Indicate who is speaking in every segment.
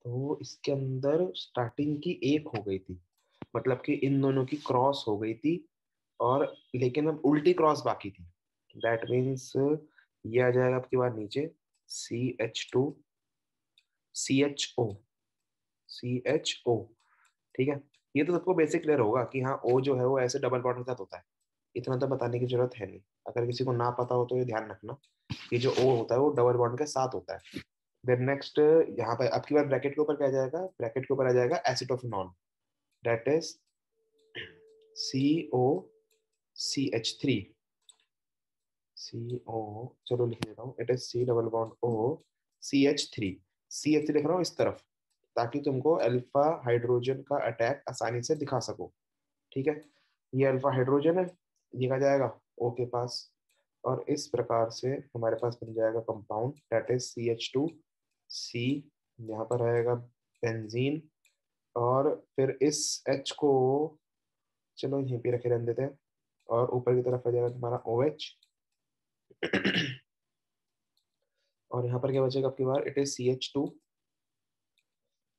Speaker 1: तो इसके अंदर स्टार्टिंग की एक हो गई थी, मतलब कि इन दोनों की क्रॉस हो गई थी, और लेकिन अब उल्टी क्रॉस बाकी थी। दैट मीन्स ये आ जाएगा आपकी बार नीचे, CH2 CHO CHO। ठीक है, ये तो सबको बेसिक क्लियर होगा कि हाँ O जो है वो ऐसे डबल बॉन्ड के साथ होता है, इतना तो बताने की जरूरत है नहीं। अगर किसी को ना पता हो तो ये ध्यान रखना कि जो O होता है वो डबल बॉन्ड के साथ होता है। देन नेक्स्ट, यहाँ पे आपकी बार ब्रैकेट के ऊपर क्या आ जाएगा, ब्रैकेट के ऊपर आ जाएगा acetophenol, that is COCH3। CO, चलो लिख देता हूँ, it is C double bond O CH3। CH3 लिख रहा हूँ इस तरफ, ताकि तुमको अल्फा हाइड्रोजन का अटैक आसानी से दिखा सको। ठीक है, ये अल्फा हाइड्रोजन है, ये कहा जाएगा O के पास, और इस प्रकार से हमारे पास बन जाएगा कंपाउंड दैट इज CH2C। यहाँ पर आएगा बेंजीन, और फिर इस H को चलो यहीं पे रखे रहने देते हैं, और ऊपर की तरफ आ जाएगा तुम्हारा OH। और यहाँ पर क्या बचेगा आपकी बार, it is CH2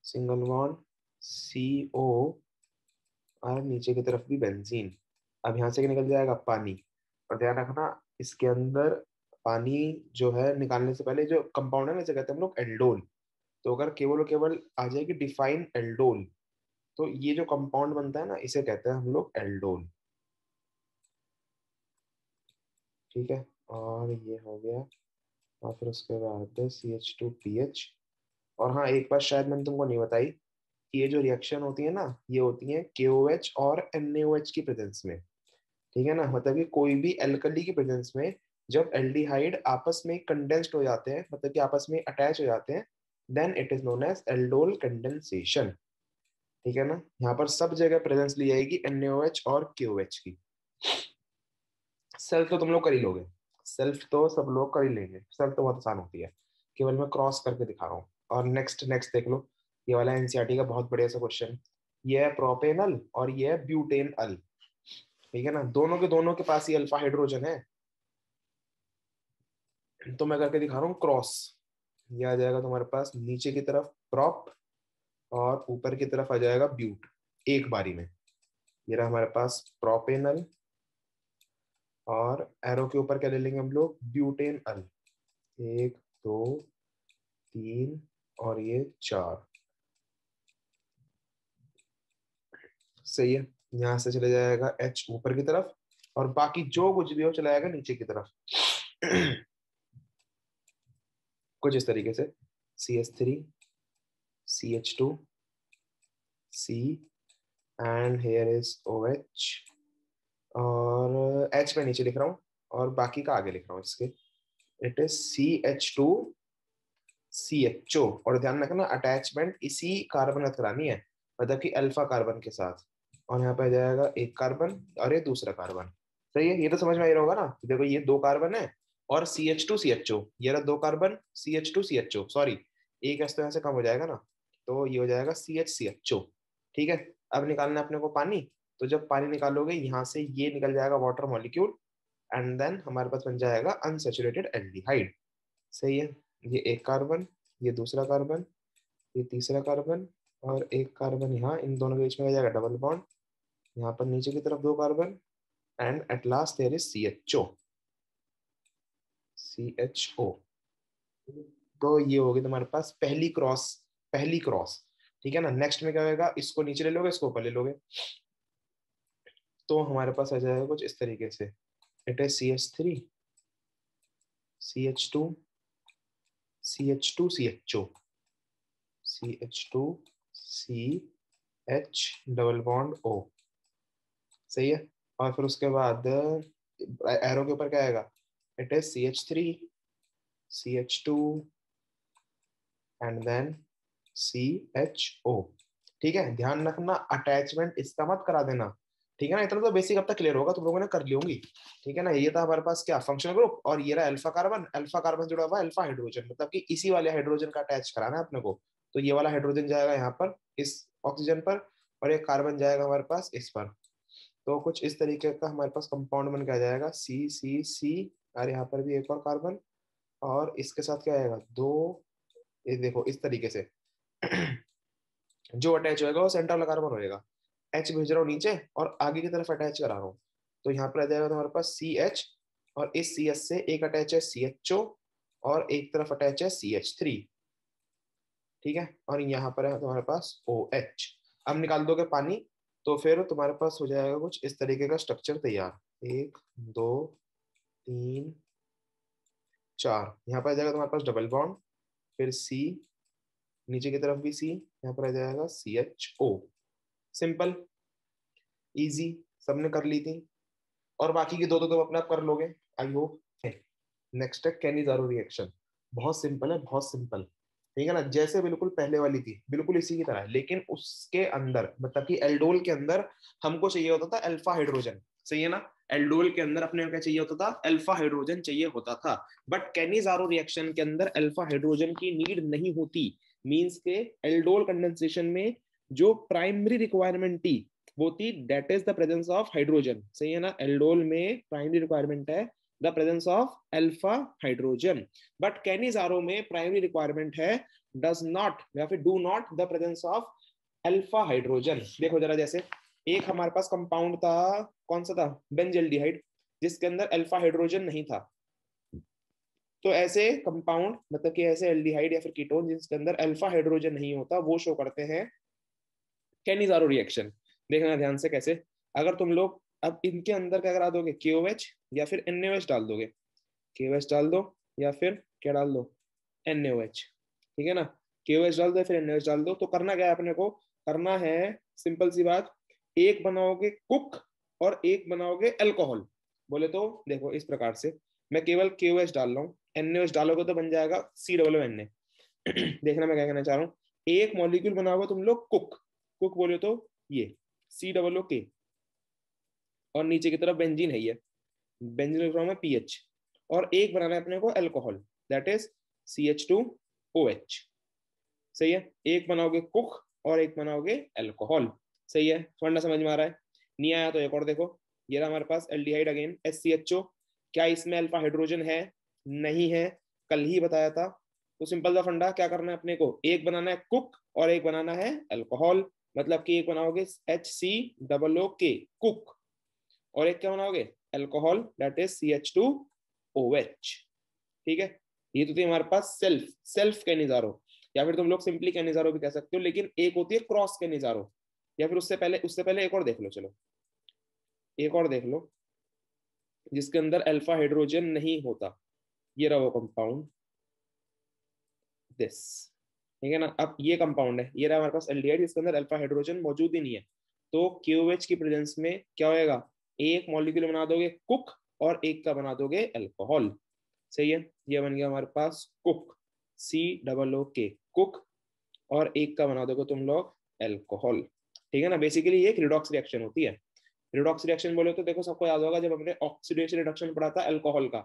Speaker 1: single bond CO, और नीचे की तरफ भी बेंजीन। अब यहाँ से क्या निकल जाएगा, पानी। और ध्यान रखना, इसके अंदर पानी जो है निकालने से पहले जो कंपाउंड है ना, इसे कहते हैं हम लोग एल्डोल। तो अगर केवल और केवल आ जाएगी डिफाइन एल्डोल, तो ये जो कंपाउंड बनता है ना, इसे कहते हैं हम लोग एल्डोल। ठीक है, और ये हो गया। और फिर उसके बाद CH2PH। और हाँ, एक बात शायद मैंने तुमको नहीं बताई कि ये जो रिएक्शन होती है ना, ये होती है KOH और NaOH की प्रेजेंस में। ठीक है ना, मतलब कि कोई भी एल्कली की प्रेजेंस में जब एल्डिहाइड आपस में कंडेंस्ड हो जाते हैं, मतलब कि आपस में अटैच हो जाते हैं, then it is known as aldol condensation. ठीक है ना, यहाँ पर सब जगह प्रेजेंस ली जाएगी NaOH और KOH की। सेल्फ तो तुम लोग कर ही लोगे, सेल्फ तो सब लोग कर ही लेंगे, सेल्फ तो बहुत आसान होती है, केवल मैं क्रॉस करके दिखा रहा हूँ। और नेक्स्ट नेक्स्ट देख लो, ये वाला एनसीईआरटी का बहुत बढ़िया सा क्वेश्चन। ये है प्रोपेनल और ये है ब्यूटेनल। ठीक है ना, दोनों के पास ही अल्फा हाइड्रोजन है। तो मैं करके दिखा रहा हूँ क्रॉस। ये आ जाएगा तुम्हारे पास नीचे की तरफ प्रॉप, और ऊपर की तरफ आ जाएगा ब्यूट, एक बारी में। ये रहा हमारे पास प्रोपेनल, और एरो के ऊपर क्या ले लेंगे हम लोग, ब्यूटेनल। एक, दो, तीन, और ये चार। सही है, यहां से चले जाएगा H ऊपर की तरफ, और बाकी जो कुछ भी हो चला जाएगा नीचे की तरफ। कुछ इस तरीके से, CH3 CH2 C, and here is OH, और H में नीचे लिख रहा हूँ, और बाकी का आगे लिख रहा हूँ इसके। इट इज CH2CHO, और ध्यान रखना अटैचमेंट इसी कार्बन में करानी है, मतलब कि अल्फा कार्बन के साथ। और यहाँ पे आ जाएगा एक कार्बन और ये दूसरा कार्बन। सही है, ये तो समझ में आ ही रहा होगा ना, देखो ये दो कार्बन है, और CH2CHO, ये रहा दो कार्बन, CH2CHO, सॉरी एक एस तो यहाँ से कम हो जाएगा ना, तो ये हो जाएगा CHCHO। ठीक है, अब निकालना है अपने को पानी। तो जब पानी निकालोगे यहाँ से ये निकल जाएगा वाटर मॉलिक्यूल, एंड देन हमारे पास बन जाएगा अनसेचुरेटेड एल्डिहाइड। सही है, ये एक कार्बन, ये दूसरा कार्बन, ये तीसरा कार्बन, और एक कार्बन यहाँ, इन दोनों के बीच में आ जाएगा डबल बॉन्ड। यहाँ पर नीचे की तरफ दो carbon, and at last there is CHO। तो ये होगी तुम्हारे पास पहली क्रॉस, पहली क्रॉस। ठीक है ना, नेक्स्ट में क्या होगा, इसको नीचे ले लोगे, इसको ऊपर ले लोगे, तो हमारे पास आ जाएगा कुछ इस तरीके से। It is CH3 CH2 CH2 CHO CH2 CH double bond O। सही है, और फिर उसके बाद एरो के ऊपर क्या आएगा, it is CH3 CH2 and then CHO। ठीक है, ध्यान रखना अटैचमेंट इसका मत करा देना। ठीक है ना, इतना तो बेसिक अब तक क्लियर होगा, तुम लोगों ने कर ली होंगी। ठीक है ना, ये था हमारे पास क्या, फंक्शनल ग्रुप, और ये रहा अल्फा कार्बन, अल्फा कार्बन जुड़ा हुआ अल्फा हाइड्रोजन, मतलब कि इसी वाले हाइड्रोजन का अटैच कराना है अपने को। तो ये वाला हाइड्रोजन जाएगा यहाँ पर इस ऑक्सीजन पर, और ये कार्बन जाएगा हमारे पास इस पर। तो कुछ इस तरीके का हमारे पास कंपाउंड बन के आ जाएगा C और यहाँ पर भी एक और कार्बन, और इसके साथ क्या आएगा, दो, ये देखो इस तरीके से, जो अटैच होएगा वो सेंटर वाला कार्बन होएगा। H भेज रहा हूँ नीचे और आगे की तरफ अटैच करा रहा हूँ, तो यहाँ पर आ जाएगा तुम्हारे पास CH, और इस CH से एक अटैच है CHO और एक तरफ अटैच है CH3, ठीक है, और यहाँ पर है तुम्हारे पास OH। अब निकाल दोगे पानी तो फिर तुम्हारे पास हो जाएगा कुछ इस तरीके का स्ट्रक्चर तैयार, 1 2 3 4, यहाँ पर आ जाएगा तुम्हारे पास डबल बॉन्ड, फिर C, नीचे की तरफ भी C, यहाँ पर आ जाएगा CHO। सिंपल, इजी, सबने कर ली थी, और बाकी की दो तो तुम अपने आप कर लोगे, आई होप। नेक्स्ट है कैनिजारो रिएक्शन। बहुत सिंपल है, बहुत सिंपल, ठीक है ना, जैसे बिल्कुल पहले वाली थी, बिल्कुल इसी की तरह है, लेकिन उसके अंदर मतलब कि एल्डोल के अंदर हमको चाहिए होता था अल्फा हाइड्रोजन, सही है ना। एल्डोल के अंदर अपने क्या चाहिए होता था, अल्फा हाइड्रोजन चाहिए होता था, बट कैनिजारो रिएक्शन के अंदर अल्फा हाइड्रोजन की नीड नहीं होती। मींस के एल्डोल कंडेंसेशन में जो प्राइमरी रिक्वायरमेंट थी वो थी that is the presence of hydrogen, सही है ना। एल्डोल में प्राइमरी रिक्वायरमेंट है the presence of alpha hydrogen, but Cannizzaro में प्राइमरी रिक्वायरमेंट है डज नॉट या फिर do not the presence of alpha hydrogen. देखो जरा, जैसे एक हमारे पास कंपाउंड था, कौन सा था, बेंजल्डिहाइड, जिसके अंदर अल्फा हाइड्रोजन नहीं था। तो ऐसे कंपाउंड मतलब कि ऐसे एल्डिहाइड या फिर कीटोन जिसके अंदर अल्फा हाइड्रोजन नहीं होता वो शो करते हैं कैनिजारो रिएक्शन। देखना ध्यान से कैसे, अगर तुम लोग अब इनके अंदर क्या करा दोगे, KOH या फिर NaOH डाल दोगे, KOH डाल दो या फिर क्या डाल दो, NaOH, ठीक है ना। KOH डाल दो या फिर NaOH डाल दो, तो करना क्या है अपने को, करना है सिंपल सी बात, एक बनाओगे कुक और एक बनाओगे अल्कोहल। बोले तो देखो इस प्रकार से, मैं केवल KOH डाल रहा हूँ, NaOH डालोगे तो बन जाएगा COONA। देखना मैं क्या कहना चाह रहा हूँ, एक मॉलिक्यूल बनाओगे तुम लोग कुक, कुक बोले तो ये COOK, और नीचे की तरफ बेंजीन है ये, बेंजीन लिख रहा हूं मैं PH, और एक बनाना है अपने को अल्कोहल, दैट इज CH2OH, सही है। एक बनाओगे कुक और एक बनाओगे अल्कोहल, सही है, फंडा समझ में आ रहा है। नहीं आया तो एक और देखो, ये रहा हमारे पास एल्डिहाइड अगेन SCHO, क्या इसमें अल्फा हाइड्रोजन है, नहीं है, कल ही बताया था। तो सिंपल सा फंडा, क्या करना है अपने को, एक बनाना है कुक और एक बनाना है अल्कोहल, मतलब कि एक बनाओगे HCOOK कुक, और एक क्या बनाओगे अल्कोहल, दैट इज CH2OH, ठीक है। ये तो थी हमारे पास सेल्फ सेल्फ कैनिजारो, या फिर तुम लोग सिंपली कैनिजारो भी कह सकते हो, लेकिन एक होती है क्रॉस कैनिजारो, या फिर उससे पहले एक और देख लो, चलो एक और देख लो जिसके अंदर अल्फा हाइड्रोजन नहीं होता, ये रहा वो कंपाउंड दिस, ठीक है ना। अब ये कंपाउंड है, ये रहा हमारे पास एल्डिहाइड, जिसके अंदर अल्फा हाइड्रोजन मौजूद ही नहीं है, तो KOH की प्रेजेंस में क्या होएगा, एक मॉलिक्यूल बना दोगे कुक और एक का बना दोगे अल्कोहल, सही है। ये बन गया हमारे पास कुक, COOK कुक, और एक का बना दोगे तुम लोग अल्कोहल, ठीक है ना। बेसिकली ये एक रिडॉक्स रिएक्शन होती है। रिडॉक्स रिएक्शन बोले तो देखो सबको याद होगा जब हमने ऑक्सीडेशन रिडक्शन पढ़ा था अल्कोहल का,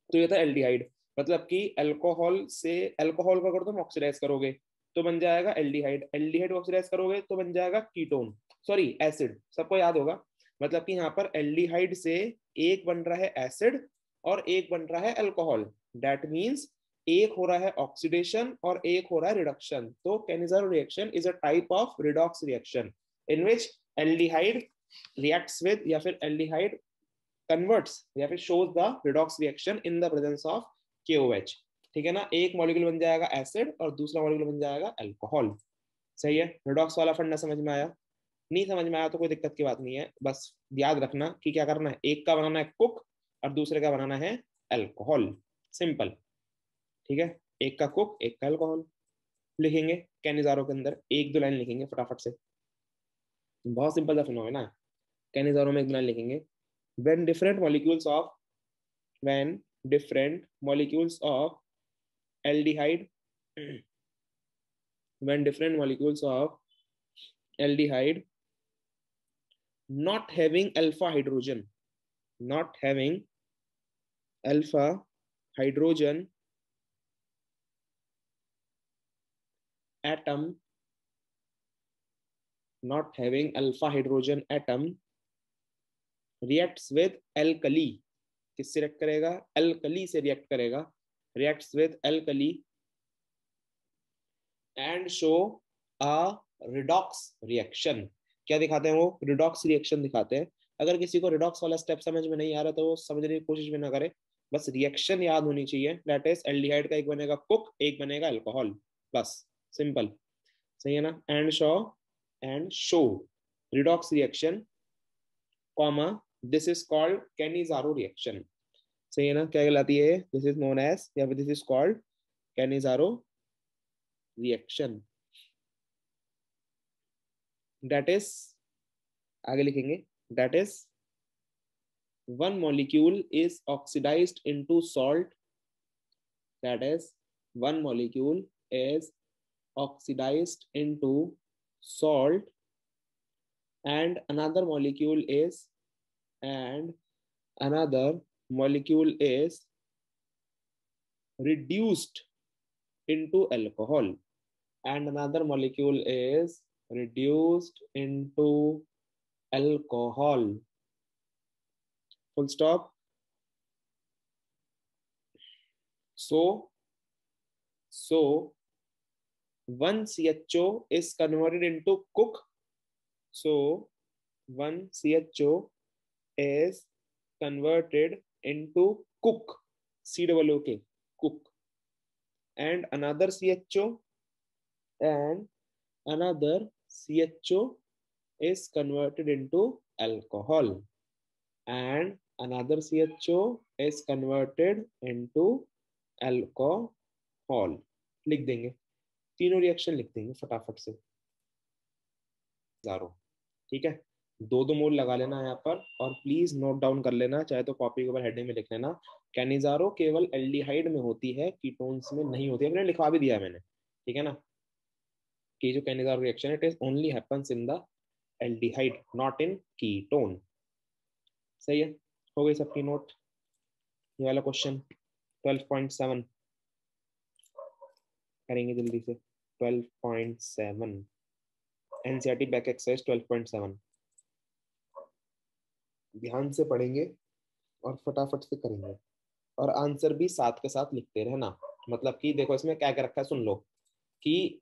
Speaker 1: तो ये था एल्डिहाइड, मतलब कि अल्कोहल से अल्कोहल को अगर तुम ऑक्सीडाइज करोगे तो बन जाएगा एल्डिहाइड, एल्डिहाइड ऑक्सीडाइज करोगे तो बन जाएगा कीटोन, सॉरी एसिड, सबको याद होगा। मतलब कि यहाँ पर एल्डिहाइड से एक बन रहा है एसिड और एक बन रहा है अल्कोहल, दैट मीन्स एक हो रहा है ऑक्सीडेशन और एक हो रहा है रिडक्शन। तो Cannizzaro reaction is a type of redox reaction in which aldehyde reacts with या फिर एल्डिहाइड कन्वर्ट्स या फिर shows the redox reaction in the presence of KOH, ठीक है ना। एक मॉलिक्यूल बन जाएगा एसिड और दूसरा मॉलिक्यूल बन जाएगा अल्कोहल, सही है। रिडॉक्स वाला फंडा समझ में आया, नहीं समझ में आया तो कोई दिक्कत की बात नहीं है, बस याद रखना कि क्या करना है, एक का बनाना है कुक और दूसरे का बनाना है अल्कोहल, सिंपल, ठीक है। एक का कुक एक का अल्कोहल लिखेंगे, कैनिजारो के अंदर एक दो लाइन लिखेंगे फटाफट से, बहुत सिंपल सा फिनोमेना है। कैनिजारो में एक दो लाइन लिखेंगे, when different molecules of when different molecules of aldehyde when different molecules of aldehyde not having alpha hydrogen, not having alpha hydrogen atom, not having alpha hydrogen atom reacts with alkali, किससे react करेगा, alkali से react करेगा, reacts with alkali and show a redox reaction. क्या दिखाते हैं वो? Redox reaction दिखाते हैं। अगर किसी को रिडॉक्स वाला स्टेप समझ में नहीं आ रहा तो वो समझने की कोशिश भी ना करे, बस रिएक्शन याद होनी चाहिए। दैट इज एल्डिहाइड का एक बनेगा कुक, एक बनेगा अल्कोहल, बस सिंपल। सही है ना? And show redox reaction comma this is called Cannizzaro reaction. सही है ना? क्या कहलाती है? दिस इज नोन एज, या फिर this is called Cannizzaro reaction. That is, आगे लिखेंगे, that is one molecule is oxidized into salt, that is one molecule is oxidized into salt, and and another molecule is reduced into alcohol, and another molecule is reduced into alcohol, full stop. So one CHO is converted into cook. So one CHO is converted into cook, COOK, cook, and another CHO and another CHO is converted into alcohol, and another CHO is converted into alcohol. लिख देंगे, तीनों reaction लिख देंगे फटाफट से, जारो। ठीक है, दो दो मोल लगा लेना यहाँ पर, और प्लीज नोट डाउन कर लेना, चाहे तो कॉपी के ऊपर हेडिंग में लिख लेना। कैनिजारो केवल एल्डिहाइड में होती है, कीटोन्स में नहीं होती है। मैंने लिखवा भी दिया है मैंने, ठीक है ना, कि जो Cannizzaro reaction it is only happens in the aldehyde, not in ketone. सही है, हो गई सबकी नोट? ये वाला क्वेश्चन 12.7 करेंगे जल्दी से। 12.7 एनसीईआरटी बैक एक्सरसाइज 12.7, ध्यान से पढ़ेंगे और फटाफट से करेंगे, और आंसर भी साथ के साथ लिखते रहना। मतलब कि देखो इसमें क्या क्या रखा है सुन लो, कि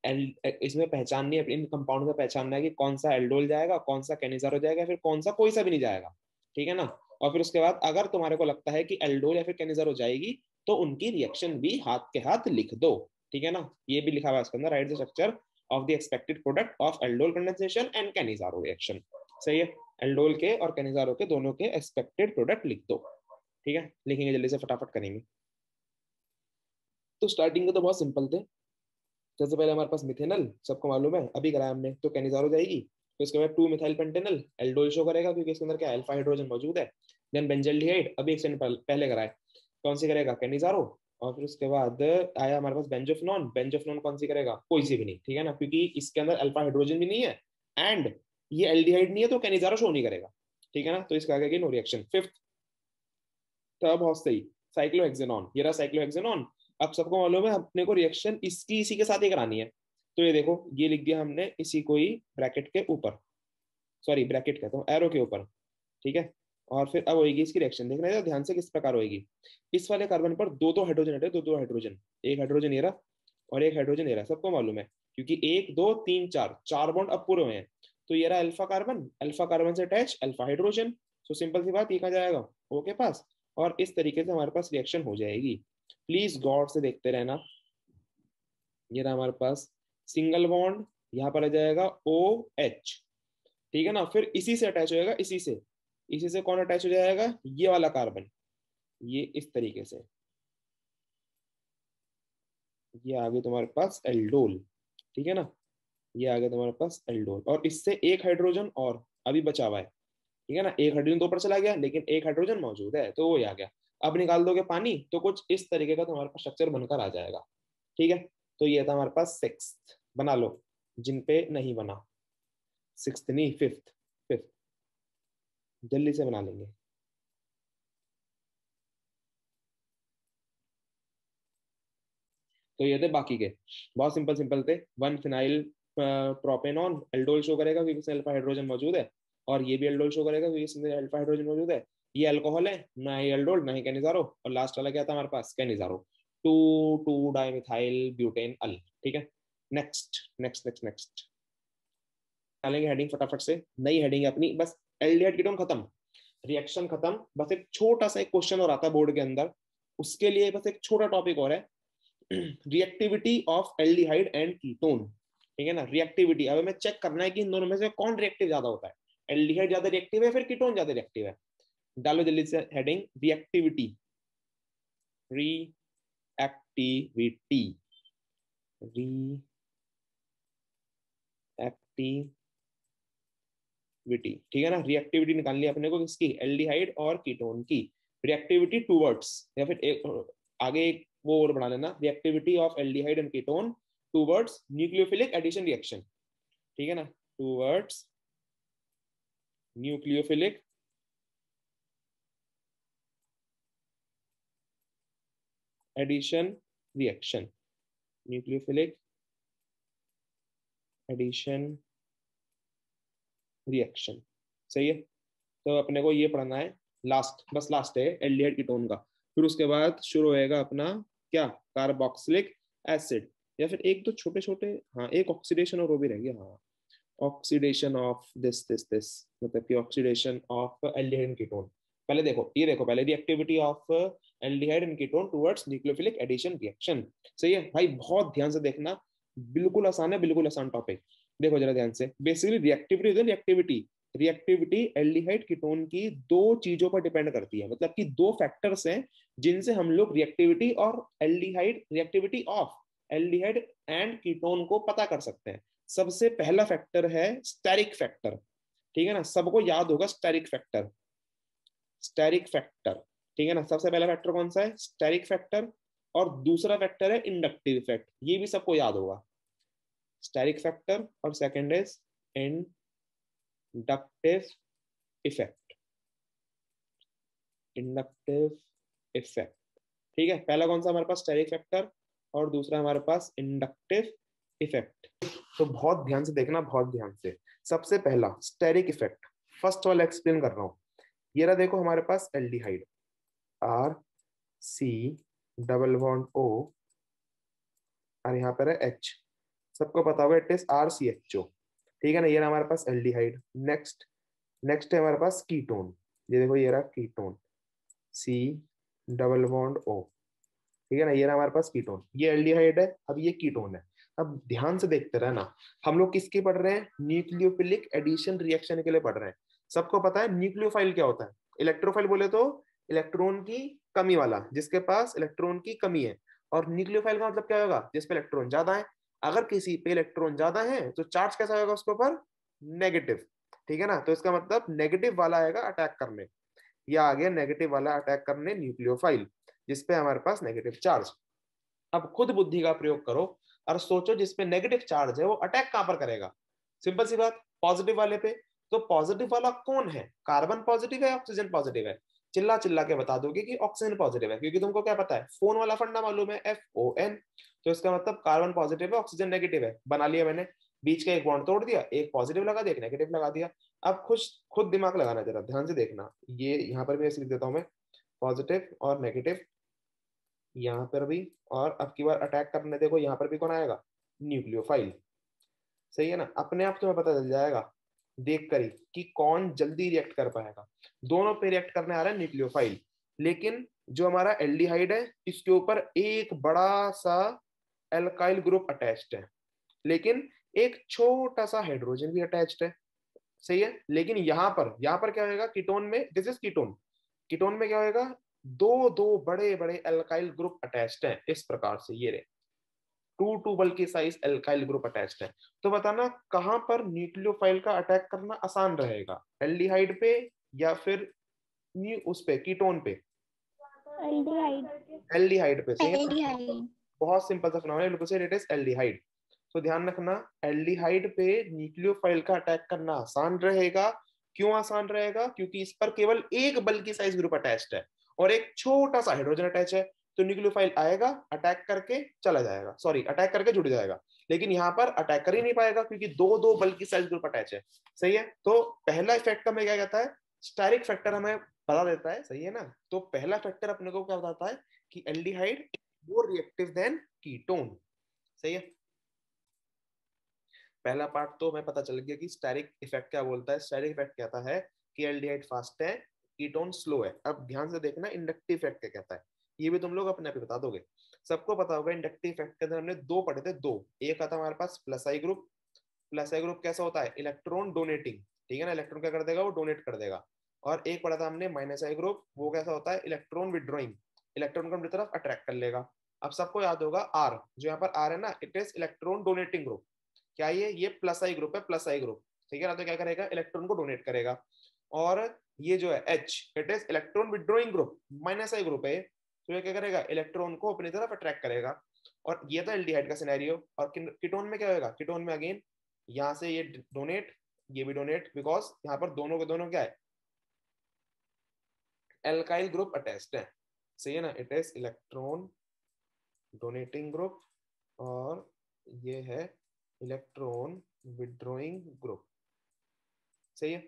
Speaker 1: इसमें पहचाननी है, इन कंपाउंड में पहचानना है कि कौन सा एल्डोल जाएगा, कौन सा कैनिजारो जाएगा, फिर कौन सा कोई सा भी नहीं जाएगा। ठीक है ना? और फिर उसके बाद अगर तुम्हारे को लगता है कि एल्डोल या फिर कैनिजारो जाएगी तो उनकी रिएक्शन भी हाथ के हाथ लिख दो। ठीक है ना? ये भी लिखा हुआ है इसके अंदर, right the structure of the expected product of aldol condensation and Cannizzaro reaction. सही है, एल्डोल के और कैनिजारो के दोनों के एक्सपेक्टेड प्रोडक्ट लिख दो। ठीक है, लिखेंगे जल्दी से, फटाफट करेंगे। तो स्टार्टिंग में तो बहुत सिंपल थे। सबसे पहले हमारे पास मिथेनल, सबको मालूम है, अभी कराया हमने, तो कैनिजारो जाएगी। तो इसके बाद 2 मिथाइल पेंटेनल, एल्डोल शो करेगा क्योंकि इसके अंदर क्या अल्फा हाइड्रोजन मौजूद है। देन बेंजल्डिहाइड, अभी एक सेकंड पहले कराए, कौन सी करेगा? कैनिजारो। और फिर उसके बाद आया हमारे पास बेंजोफिनोन, बेंजोफिनोन कौन सी करेगा? कोई सी भी नहीं। ठीक है ना, क्योंकि इसके अंदर अल्फा हाइड्रोजन भी नहीं है एंड ये एल्डिहाइड नहीं है, तो कैनिजारो शो नहीं करेगा। ठीक है ना, तो इसका आगे नो रिएक्शन। फिफ्थ था बहुत सही, साइक्लोहेक्सेनॉन, ये रहा साइक्लोहेक्सेनॉन। अब सबको मालूम है अपने को रिएक्शन इसकी इसी के साथ ही करानी है। तो ये देखो, ये लिख दिया हमने इसी को ही ब्रैकेट के ऊपर, सॉरी ब्रैकेट कहता हूँ, एरो के ऊपर। ठीक है, और फिर अब होगी इसकी रिएक्शन, देखना है ध्यान से किस प्रकार होगी। इस वाले कार्बन पर दो दो हाइड्रोजन हटे, दो दो हाइड्रोजन, एक हाइड्रोजन ये रहा और एक हाइड्रोजन ये रहा, सबको मालूम है, क्योंकि 1 2 3 4 4 बॉन्ड अब पूरे हुए हैं। तो ये रहा अल्फा कार्बन, अल्फा कार्बन से अटैच अल्फा हाइड्रोजन। तो सिंपल सी बात, ये कहाँ जाएगा? ओ के पास, और इस तरीके से हमारे पास रिएक्शन हो जाएगी। प्लीज गौर से देखते रहना। ये रहा हमारे पास सिंगल बॉन्ड, यहाँ पर आ जाएगा ओ एच। ठीक है ना, फिर इसी से अटैच हो जाएगा, इसी से कौन अटैच हो जाएगा? ये वाला कार्बन, ये इस तरीके से, ये आगे तुम्हारे पास एल्डोल। ठीक है ना, ये आगे तुम्हारे पास एल्डोल, और इससे एक हाइड्रोजन और अभी बचा हुआ है। ठीक है ना, एक हाइड्रोजन तो ऊपर चला गया लेकिन एक हाइड्रोजन मौजूद है, तो वो आ गया। अब निकाल दोगे पानी तो कुछ इस तरीके का तुम्हारे पास स्ट्रक्चर बनकर आ जाएगा। ठीक है, तो ये था हमारे पास सिक्स्थ, बना लो जिन पे नहीं बना। सिक्स्थ नहीं, फिफ्थ, फिफ्थ जल्दी से बना लेंगे। तो ये थे बाकी के, बहुत सिंपल सिंपल थे। One phenyl propanone, aldol show करेगा क्योंकि इसमें अल्फा हाइड्रोजन मौजूद है, और ये भी एल्डोल शो करेगा क्योंकि इसमें अल्फा हाइड्रोजन मौजूद है। ये अल्कोहल है, ना ही एल्डोल ना ही कैनिजारो, और लास्ट वाला क्या था हमारे पास? कैनिजारो। 2 2 डाइमिथाइल ब्यूटेन अल। ठीक है, नेक्स्ट नेक्स्ट नेक्स्ट नेक्स्ट डालेंगे हेडिंग फटाफट से, नई हेडिंग है अपनी, बस एल्डिहाइड कीटोन खत्म, रिएक्शन खत्म, बस एक छोटा सा एक क्वेश्चन और आता है बोर्ड के अंदर, उसके लिए बस एक छोटा टॉपिक और है, reactivity of aldehyde and ketone, ठीक है ना, रिएक्टिविटी। अब हमें चेक करना है कि इन दोनों में से कौन रिएक्टिव ज्यादा होता है, एल्डिहाइड ज्यादा रिएक्टिव है फिर कीटोन ज्यादा रिएक्टिव है। डालो जल्दी से हेडिंग रिएक्टिविटी, रिएक्टिविटी, रिएक्टिविटी, ठीक है ना, रिएक्टिविटी निकालनी है अपने को किसकी, एल्डिहाइड और कीटोन की, रिएक्टिविटी टूवर्ड्स, या फिर एक आगे एक वो और बना लेना, reactivity of aldehyde and ketone towards nucleophilic addition reaction, ठीक है ना, towards nucleophilic addition reaction, nucleophilic addition reaction, सही है। तो अपने को ये पढ़ना है, लास्ट बस लास्ट है एल्डिहाइड कीटोन का, फिर उसके बाद शुरू होएगा अपना क्या, कार्बोक्सिलिक एसिड, या फिर एक तो छोटे छोटे, हाँ एक ऑक्सीडेशन और वो भी रहेंगे, हाँ ऑक्सीडेशन ऑफ दिस मतलब कि oxidation of aldehyde and ketone. पहले देखो ये देखो, पहले reactivity of aldehyde and ketone towards nucleophilic addition reaction, सही है भाई, बहुत ध्यान से देखना, बिल्कुल आसान है, बिल्कुल आसान टॉपिक। देखो जरा ध्यान से, basically reactivity reactivity reactivity aldehyde ketone की दो चीजों पर डिपेंड करती है, मतलब कि दो फैक्टर्स हैं जिनसे हम लोग रिएक्टिविटी और aldehyde, reactivity of aldehyde and ketone को पता कर सकते हैं। सबसे पहला फैक्टर है स्टेरिक फैक्टर, ठीक है ना, सबको याद होगा स्टेरिक फैक्टर, स्टेरिक फैक्टर, ठीक है ना, सबसे पहला फैक्टर कौन सा है, स्टेरिक फैक्टर, और दूसरा फैक्टर है इंडक्टिव इफेक्ट, ये भी सबको याद होगा, स्टेरिक फैक्टर और second is inductive effect, inductive effect, ठीक है, पहला कौन सा हमारे पास स्टेरिक फैक्टर और दूसरा हमारे पास इंडक्टिव इफेक्ट। तो बहुत ध्यान से देखना, बहुत ध्यान से, सबसे पहला स्टेरिक इफेक्ट, फर्स्ट वाला एक्सप्लेन कर रहा हूं, ये रहा देखो हमारे पास aldehyde, R C double bond O, और यहाँ पर है एच, सबको पता होगा it is R C H O, ठीक है ना, ये रहा हमारे पास एल्डिहाइड। नेक्स्ट नेक्स्ट है हमारे पास कीटोन, ये देखो ये रहा ketone, C double bond O, ठीक है ना, ये रहा हमारे पास कीटोन, ये एल्डिहाइड है, अब ये कीटोन है। अब ध्यान से देखते रहना, हम लोग किसके पढ़ रहे हैं, न्यूक्लियोफिलिक एडिशन रिएक्शन के लिए पढ़ रहे हैं। सबको पता है न्यूक्लियोफाइल क्या होता है, इलेक्ट्रोफाइल बोले तो इलेक्ट्रॉन की कमी वाला, जिसके पास इलेक्ट्रॉन की कमी है, और न्यूक्लियोफाइल का मतलब क्या होगा, जिसपे इलेक्ट्रॉन ज्यादा है। अगर किसी पे इलेक्ट्रॉन ज्यादा है तो चार्ज कैसा होगा उसके ऊपर, नेगेटिव, ठीक है ना, तो इसका मतलब नेगेटिव वाला आएगा अटैक करने, या आ गया नेगेटिव वाला अटैक करने न्यूक्लियोफाइल, जिसपे हमारे पास नेगेटिव चार्ज। अब खुद बुद्धि का प्रयोग करो और सोचो जिसपे नेगेटिव चार्ज है वो अटैक कहां पर करेगा, सिंपल सी बात, पॉजिटिव वाले पे। तो पॉजिटिव वाला कौन है, कार्बन पॉजिटिव है, ऑक्सीजन पॉजिटिव है, चिल्ला चिल्ला के बता दोगे कि ऑक्सीजन पॉजिटिव है, क्योंकि तुमको क्या पता है, फोन वाला फंडा मालूम है, FON, तो इसका मतलब कार्बन पॉजिटिव है, ऑक्सीजन नेगेटिव है, बना लिया मैंने, बीच का एक बॉन्ड तोड़ दिया, एक पॉजिटिव लगा दिया, एक नेगेटिव लगा दिया। अब खुद खुद दिमाग लगाना, जरा ध्यान से देखना, ये यहाँ पर भी ऐसे लिख देता हूं मैं, पॉजिटिव और नेगेटिव यहाँ पर भी, और अब की बार अटैक करने देखो यहाँ पर भी कौन आएगा, न्यूक्लियोफाइल, सही है ना, अपने आप तुम्हें पता चल जाएगा देख कर ही कि कौन जल्दी रिएक्ट कर पाएगा। दोनों पे रिएक्ट करने आ रहा है न्यूक्लियोफाइल, लेकिन जो हमारा एल्डिहाइड है इसके ऊपर एक बड़ा सा एल्काइल ग्रुप अटैच्ड है, लेकिन एक छोटा सा हाइड्रोजन भी अटैच्ड है, सही है। लेकिन यहाँ पर क्या होगा, कीटोन में, दिस इज कीटोन, कीटोन में क्या होगा, दो दो बड़े बड़े एल्काइल ग्रुप अटैच्ड हैं, इस प्रकार से ये रहे, to to bulky size alkyl group attached है। तो बताना कहां पर न्यूक्लियोफाइल का अटैक करना आसान रहेगा, एल्डिहाइड पे या फिर उस पे कीटोन पे,
Speaker 2: एल्डिहाइड,
Speaker 1: एल्डिहाइड पे, सही है ना?
Speaker 2: एल्डिहाइड,
Speaker 1: बहुत सिंपल सा फिनोमेनन, बिल्कुल सही, इट इज एल्डिहाइड। तो ध्यान रखना, एल्डिहाइड पे न्यूक्लियोफाइल का अटैक करना आसान रहेगा। क्यों आसान रहेगा, क्योंकि इस पर केवल एक बल्कि साइज ग्रुप अटैच्ड है और एक छोटा सा हाइड्रोजन अटैच है, तो न्यूक्लियोफाइल आएगा, अटैक करके चला जाएगा, सॉरी अटैक करके जुड़ जाएगा, लेकिन यहाँ पर अटैक कर ही नहीं पाएगा क्योंकि दो दो बल्कि साइज ग्रुप अटैच है, सही है। तो पहला इफेक्ट हमें क्या कहता है, स्टेरिक फैक्टर हमें बता देता है, सही है ना। तो पहला फैक्टर अपने को क्या बताता है कि aldehyde more reactive than ketone, सही है। पहला पार्ट तो हमें पता चल गया कि स्टेरिक इफेक्ट क्या बोलता है। स्टेरिक इफेक्ट कहता है कि एल्डिहाइड फास्ट है, कीटोन स्लो है। अब ध्यान से देखना इंडक्टिव इफेक्ट क्या कहता है, ये भी तुम लोग अपने आप ही बता दोगे। सबको पता होगा इंडक्टिव इफेक्ट के अंदर हमने दो पढ़े थे, दो। एक आता हमारे पास प्लस आई ग्रुप। प्लस आई ग्रुप कैसा होता है, इलेक्ट्रॉन डोनेटिंग, ठीक है ना, इलेक्ट्रॉन क्या कर देगा, वो डोनेट कर देगा। और एक पढ़ा था हमने माइनस आई ग्रुप, वो कैसा होता है, इलेक्ट्रॉन विड्रॉइंग, इलेक्ट्रॉन को अपनी तरफ अट्रैक्ट कर लेगा। अब सबको याद होगा आर, जो यहाँ पर आर है ना, it is electron donating group. क्या ये प्लस आई ग्रुप है, प्लस आई ग्रुप, ठीक है ना, तो क्या करेगा, इलेक्ट्रॉन को डोनेट करेगा। और ये जो है H, it is electron withdrawing group, minus I group है, तो ये क्या करेगा, इलेक्ट्रॉन को अपनी तरफ अट्रैक्ट करेगा। और ये था एल्डिहाइड का सिनेरियो। और कीटोन में क्या होगा, कीटोन में अगेन यहाँ से ये डोनेट, ये भी डोनेट, बिकॉज यहाँ पर दोनों के दोनों क्या है, एल्काइल ग्रुप अटैच्ड है, सही है ना, it is electron donating group, और ये है इलेक्ट्रॉन विड्रॉइंग ग्रुप, सही है।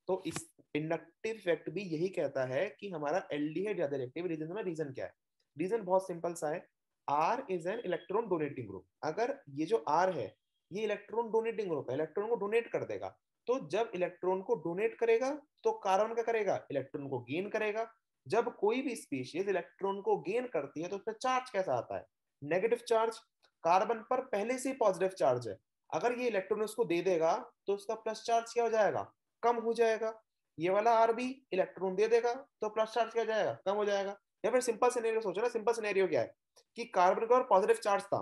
Speaker 1: तो इस इंडक्टिव इफेक्ट भी यही कहता है कि हमारा एल्डिहाइड ज्यादा रिएक्टिव। रीजन में, रीजन क्या है, रीजन बहुत सिंपल सा है, R is an electron donating group. अगर ये जो आर है ये इलेक्ट्रॉन डोनेटिंग ग्रुप है, इलेक्ट्रॉन को डोनेट कर देगा, तो जब इलेक्ट्रॉन को डोनेट करेगा तो कार्बन क्या करेगा, इलेक्ट्रॉन को गेन करेगा। जब कोई भी स्पीशीज इलेक्ट्रॉन को गेन करती है तो उसमें चार्ज कैसा आता है, नेगेटिव चार्ज। कार्बन पर पहले से पॉजिटिव चार्ज है, अगर ये इलेक्ट्रॉन उसको दे देगा तो उसका प्लस चार्ज क्या हो जाएगा, कम हो जाएगा। ये वाला आर भी इलेक्ट्रॉन दे देगा तो प्लस चार्ज क्या हो जाएगा, कम हो जाएगा। या फिर सिंपल सिनेरियो सोचो ना, सिंपल सिनेरियो क्या है कि कार्बन के ऊपर पॉजिटिव चार्ज था,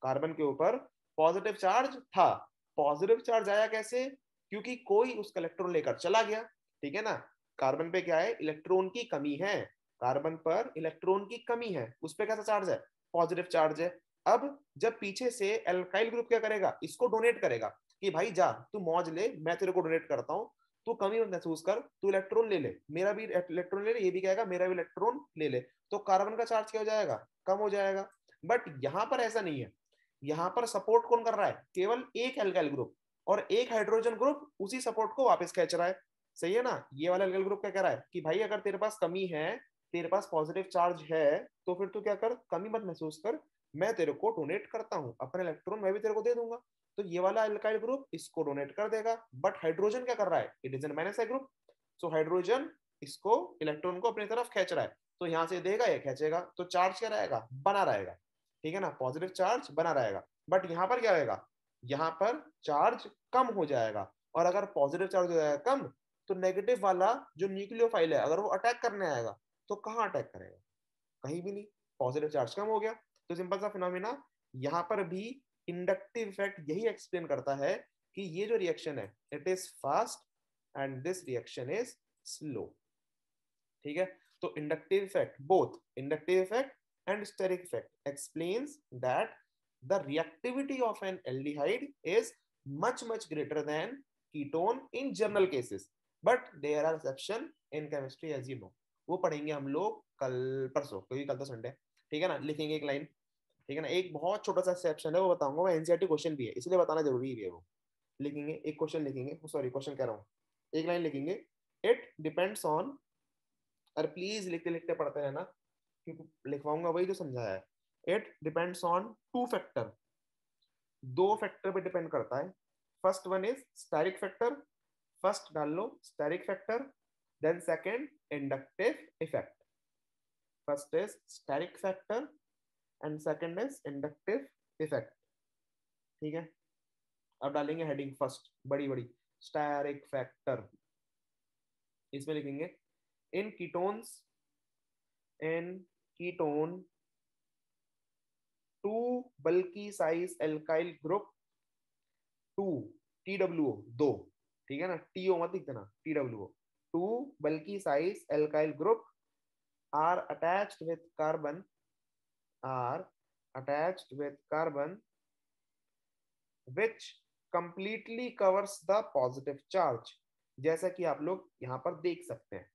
Speaker 1: कार्बन के ऊपर पॉजिटिव चार्ज था। पॉजिटिव चार्ज आया कैसे, क्योंकि कोई उसका इलेक्ट्रॉन लेकर चला गया, ठीक है ना। कार्बन पे क्या है, इलेक्ट्रॉन की कमी है, कार्बन पर इलेक्ट्रॉन की कमी है, उस पर कैसा चार्ज है, पॉजिटिव चार्ज है। अब जब पीछे से एल्काइल ग्रुप क्या करेगा, इसको डोनेट करेगा कि भाई जा तू मौज ले, मैं तेरे को डोनेट करता हूं, तू कमी मत महसूस कर, तू इलेक्ट्रॉन ले ले, मेरा भी इलेक्ट्रॉन ले ले, ये भी कहेगा मेरा भी इलेक्ट्रॉन ले ले, तो कार्बन का चार्ज क्या हो जाएगा, कम हो जाएगा। बट यहां पर ऐसा नहीं है, यहां पर सपोर्ट कौन कर रहा है, केवल एक एल्काइल ग्रुप, और एक हाइड्रोजन ग्रुप उसी सपोर्ट को वापस खींच रहा है, सही है ना। ये वाला एल्काइल ग्रुप क्या कह रहा है कि भाई अगर तेरे पास कमी है, तेरे पास पॉजिटिव चार्ज है, तो फिर तू क्या कर, कमी मत महसूस कर, मैं तेरे को डोनेट करता हूं अपने इलेक्ट्रॉन, मैं भी तेरे को दे दूंगा। तो ये वाला अल्काइल ग्रुप इसको डोनेट कर देगा। बट हाइड्रोजन क्या कर रहा है, it is an minus I group, so hydrogen इसको इलेक्ट्रॉन को अपनी तरफ खींच रहा है, तो यहां से देगा ये खींचेगा, तो चार्ज क्या रहेगा, बना रहेगा, ठीक है ना, पॉजिटिव चार्ज बना रहेगा। बट यहाँ पर क्या रहेगा, यहाँ पर चार्ज कम हो जाएगा। और अगर पॉजिटिव चार्ज हो जाएगा कम, तो नेगेटिव वाला जो न्यूक्लियोफाइल है अगर वो अटैक करने आएगा, तो कहाँ अटैक करेगा, कहीं भी नहीं, पॉजिटिव चार्ज कम हो गया। तो सिंपल सा फिनोमिना यहाँ पर भी इंडक्टिव इफेक्ट यही एक्सप्लेन करता है कि ये जो रिएक्शन है it is fast and this reaction is slow, ठीक है। तो inductive effect, both inductive effect and steric effect explains that the reactivity of an aldehyde is much greater than ketone in general cases, but there are exception in chemistry as you know। वो पढ़ेंगे हम लोग कल परसों, क्योंकि कल तो Sunday, ठीक है ना। लिखेंगे एक लाइन, ठीक है ना, एक बहुत छोटा सा एक्सेप्शन है वो बताऊंगा, वो एनसीईआरटी क्वेश्चन भी है इसलिए बताना जरूरी है वो। लिखेंगे एक क्वेश्चन, लिखेंगे, सॉरी क्वेश्चन कह रहा हूँ, एक लाइन लिखेंगे, इट डिपेंड्स ऑन, और प्लीज लिखते लिखते पढ़ते रहना क्योंकि लिखवाऊंगा वही जो समझाया है। It depends on two factor, दो फैक्टर पे डिपेंड करता है। First one is steric factor, first डाल लो steric factor, then second inductive effect. First is steric factor and second is inductive effect, ठीक है। अब डालेंगे हेडिंग फर्स्ट बड़ी बड़ी, स्टेरिक फैक्टर, इसमें लिखेंगे in ketones, in ketone two bulky size alkyl group, two TWO दो, ठीक है ना, TO मत लिख देना, TWO two bulky size alkyl group are attached with carbon, are attached with carbon which completely covers the positive charge। जैसा कि आप लोग यहाँ पर देख सकते हैं,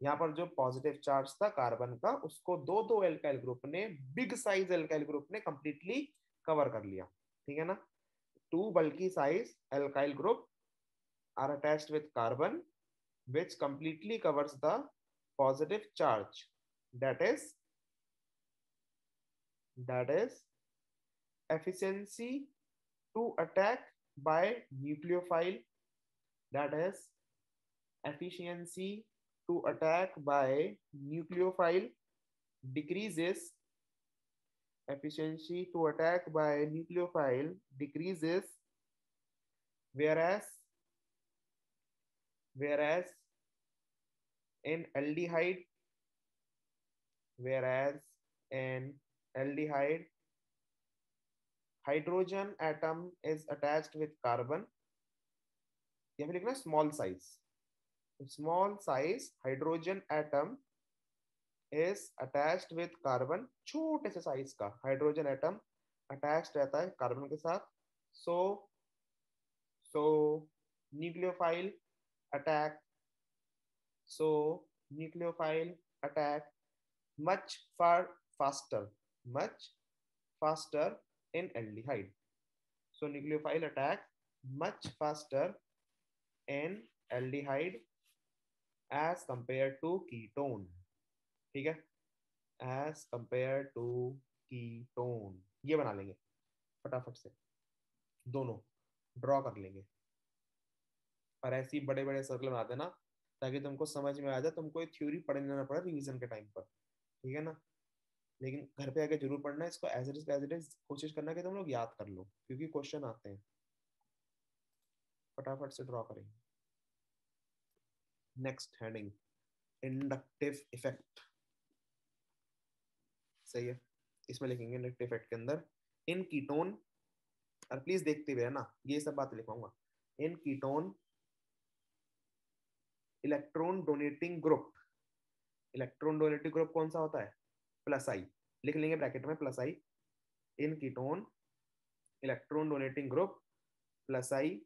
Speaker 1: यहाँ पर जो पॉजिटिव चार्ज था कार्बन का, उसको दो दो एल्काइल ग्रुप ने, बिग साइज एल्काइल ग्रुप ने कंप्लीटली कवर कर लिया, ठीक है ना। Two bulky size alkyl group are attached with carbon which completely covers the positive charge, that is efficiency to attack by nucleophile, that is efficiency to attack by nucleophile decreases, efficiency to attack by nucleophile decreases, whereas in aldehyde, whereas in aldehyde, hydrogen atom is attached with carbon, या फिर लिखना small size, small size hydrogen atom is attached with carbon, छोटे से size का hydrogen atom attached रहता है carbon के साथ. So so nucleophile attack, so nucleophile attack much far faster, much faster in aldehyde. So nucleophile attack much faster in aldehyde as compared to ketone. ठीक है, as compared to ketone. ये बना लेंगे फटाफट से, दोनों ड्रॉ कर लेंगे, और ऐसे ही बड़े बड़े सर्कल बना देना ताकि तुमको समझ में आ जाए, तुमको ये थ्योरी पढ़ने ना पड़े रिवीजन के टाइम पर. ठीक है ना, लेकिन घर पे आके जरूर पढ़ना इसको, एज इट इज कोशिश करना कि तुम लोग याद कर लो, क्योंकि क्वेश्चन आते हैं. फटाफट से ड्रॉ करेंगे. Next heading, inductive effect. सही है, इसमें लिखेंगे इंडक्टिव इफेक्ट के अंदर इन कीटोन, और प्लीज देखते हुए है ना, ये सब बातें लिखवाऊंगा. इन ketone electron donating group, electron donating group कौन सा होता है, प्लस आई, लिख लेंगे ब्रैकेट में plus I. In ketone electron donating group plus I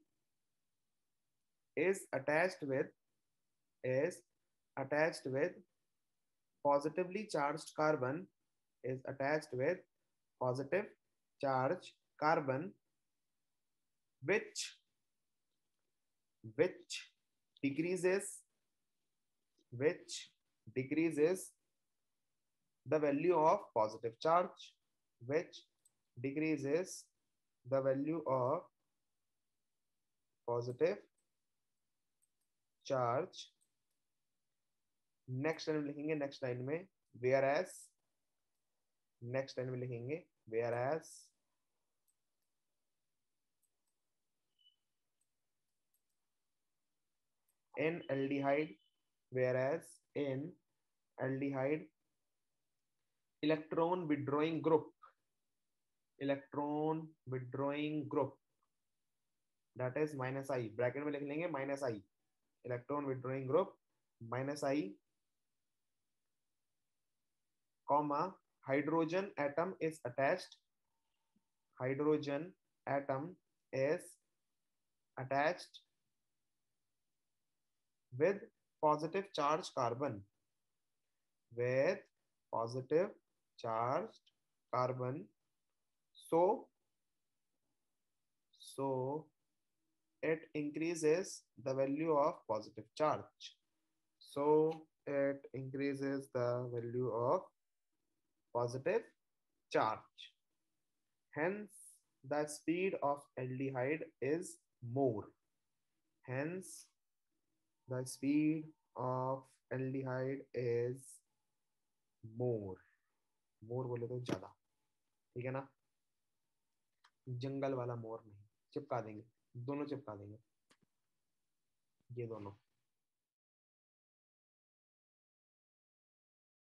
Speaker 1: is attached with is attached with positively charged carbon, is attached with positive charge carbon, which decreases, which decreases the value of positive charge, which decreases the value of positive charge. Next line में लिखेंगे, next line में whereas, next line में लिखेंगे whereas in aldehyde, whereas in aldehyde electron withdrawing group, electron withdrawing group, that is minus I, bracket में लिख लेंगे minus I, electron withdrawing group minus I, comma hydrogen atom is attached, hydrogen atom is attached with positive charge carbon, with positive charged carbon, so it increases the value of positive charge, so it increases the value of positive charge. Hence the speed of aldehyde is more, hence the speed of aldehyde is more, more बोले तो ज्यादा. ठीक है ना, जंगल वाला मोर नहीं, चिपका देंगे, दोनों चिपका देंगे, ये दोनों.